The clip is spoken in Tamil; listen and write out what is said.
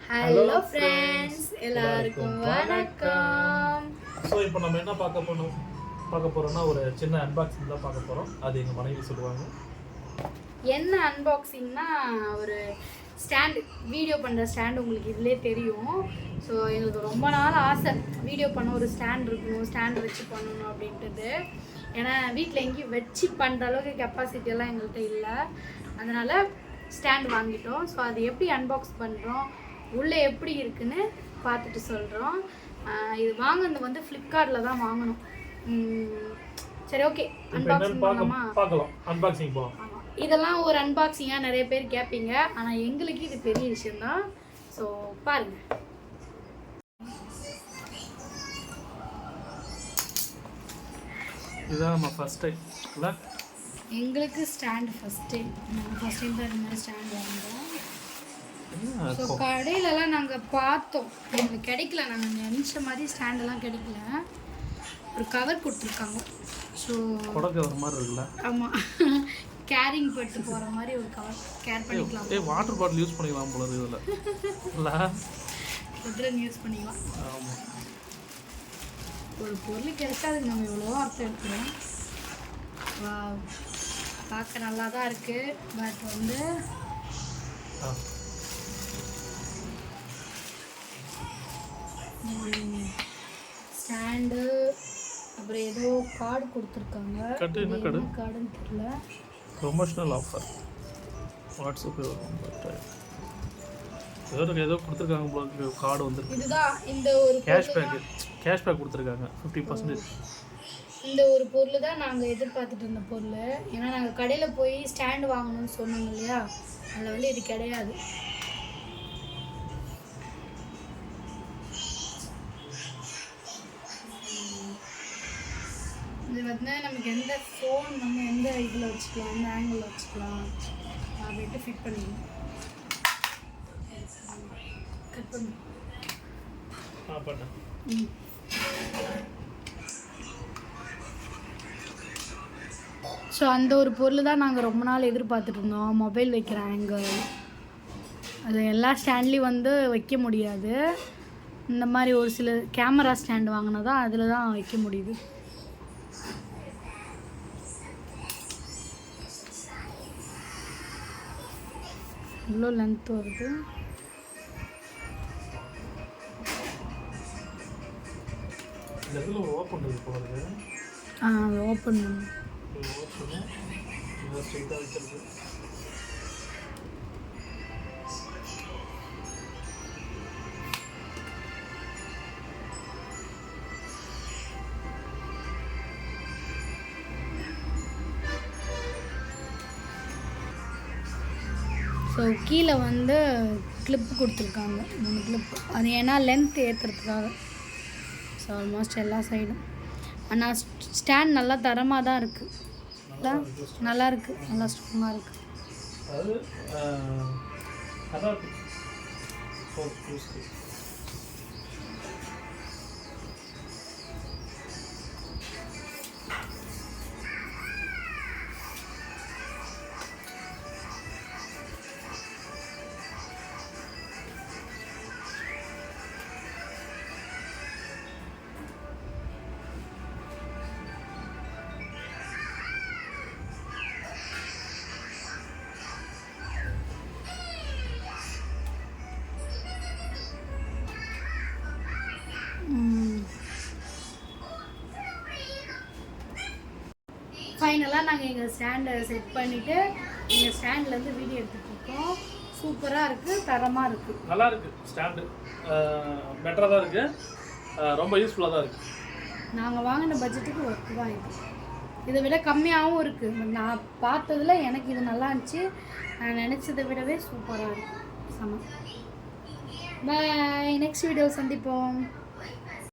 ஹலோ ஃப்ரெண்ட்ஸ், எல்லாருக்கும் வணக்கம். ஸோ இப்போ நம்ம என்ன பார்க்க போறோம்னா ஒரு சின்ன அன்பாக்சிங் தான் பார்க்க போகிறோம். அது எங்கள் மனைவி சொல்லுவாங்க. என்ன அன்பாக்சிங்னா ஒரு ஸ்டாண்டு, வீடியோ பண்ணுற ஸ்டாண்டு. உங்களுக்கு இதிலே தெரியும். ஸோ எங்களுக்கு ரொம்ப நாள் ஆசை, வீடியோ பண்ண ஒரு ஸ்டாண்ட் இருக்கணும், ஸ்டாண்ட் வச்சு பண்ணணும் அப்படின்றது. ஏன்னா வீட்டில் எங்கேயும் வச்சு பண்ணுற அளவுக்கு கெப்பாசிட்டியெல்லாம் எங்கள்கிட்ட இல்லை. அதனால் ஸ்டாண்ட் வாங்கிட்டோம். ஸோ அது எப்படி அன்பாக்ஸ் பண்ணுறோம், உள்ளே எப்படி இருக்குன்னு பார்த்துட்டு சொல்கிறோம். இது வாங்கினது வந்து ஃப்ளிப்கார்ட்டில் தான் வாங்கணும். சரி, ஓகே, அன்பாக்சிங் பார்க்கலாம். அன்பாக்சிங் போகலாம். ஆமாம், இதெல்லாம் ஒரு அன்பாக்சிங்காக நிறைய பேர் கேட்பீங்க. ஆனால் எங்களுக்கு இது பெரிய விஷயந்தான். ஸோ பாருங்கள். இதுதான் நம்ம ஃபர்ஸ்ட் டைம் இல்லை, எங்களுக்கு ஸ்டாண்ட் ஃபர்ஸ்ட் டைம் தான் இந்த மாதிரி ஸ்டாண்ட் வாங்குறோம். ஸோ கடையிலலாம் நாங்கள் பார்த்தோம், எங்களுக்கு கிடைக்கல. நாங்கள் நினச்ச மாதிரி ஸ்டாண்டெல்லாம் கிடைக்கல. ஒரு கவர் கொடுத்துருக்காங்க. ஸோ கவர் மாதிரி இருக்குல்ல. ஆமாம், கேரிங் பட்டு போகிற மாதிரி ஒரு கவர், கேர் பண்ணிக்கலாம். வாட்டர் பாட்டில் யூஸ் பண்ணிக்கலாம் போல இதில் குட்ரன் யூஸ் பண்ணிக்கலாம். ஆமாம், ஒரு பொருள் கிடைக்காது, நம்ம எவ்வளோ அர்த்தம் எடுக்கிறோம். பார்க்க நல்லா தான் இருக்குது. பட் வந்து ஸ்டாண்டு, அப்புறம் ஏதோ கார்டு கொடுத்துருக்காங்க. என்ன கார்டுன்னு தெரியல. ப்ரொமோஷனல் ஆஃபர் வாட்ஸ்அப் ஏதோ கொடுத்துருக்காங்க போல. கார்டு வந்துருக்கு. இதுதான் இந்த ஒரு கேஷ்பேக் கொடுத்துருக்காங்க 50%. இந்த ஒரு பொருள் தான் நாங்கள் எதிர்பார்த்துட்டு இருந்த பொருள். ஏன்னா நாங்கள் கடையில் போய் ஸ்டாண்டு வாங்கணும்னு சொன்னோம் இல்லையா, அதில் வந்து இது கிடையாது. இது வந்து நமக்கு எந்த ஃபோன் நம்ம எந்த இதில் வச்சுக்கலாம், எந்த ஆங்கிளில் வச்சுக்கலாம் அப்படின்ட்டு ஃபிட் பண்ணிக்கணும். கட் பண்ணு. ஸோ அந்த ஒரு பொருள் தான் நாங்கள் ரொம்ப நாள் எதிர்பார்த்துட்டு இருந்தோம். மொபைல் வைக்கிற ஆங்கிள், அது எல்லா ஸ்டாண்ட்லேயும் வந்து வைக்க முடியாது. இந்த மாதிரி ஒரு சில கேமரா ஸ்டாண்டு வாங்கினா தான் அதில் தான் வைக்க முடியுது. இவ்வளோ லென்த் வருது. அது ஓப்பன் பண்ணு. ஸோ கீழே வந்து கிளிப்பு கொடுத்துருக்காங்க, 3 கிளிப்பு. அது ஏன்னா லென்த் ஏற்றுறதுக்காக. ஸோ ஆல்மோஸ்ட் எல்லா சைடும். ஆனால் ஸ்டாண்ட் நல்லா தரமாக தான் இருக்குது. நல்லா இருக்குது, நல்லா ஸ்ட்ராங்காக இருக்குது. ஃபைனலாக நாங்கள் எங்கள் ஸ்டாண்டை செட் பண்ணிவிட்டு எங்கள் ஸ்டாண்ட்லேருந்து வீடியோ எடுத்துகிட்ருக்கோம். சூப்பராக இருக்குது, தரமாக இருக்குது, நல்லா இருக்குது. ஸ்டாண்டு பெட்டராக தான் இருக்குது, ரொம்ப யூஸ்ஃபுல்லாக தான் இருக்குது. நாங்கள் வாங்கின பட்ஜெட்டுக்கு ஒர்க்கு தான் இது. இதை விட கம்மியாகவும் இருக்குது. நான் பார்த்ததில் எனக்கு இது நல்லா இருந்துச்சு. நான் நினச்சதை விடவே சூப்பராக இருக்குது. செம. பாய், நெக்ஸ்ட் வீடியோ சந்திப்போம்.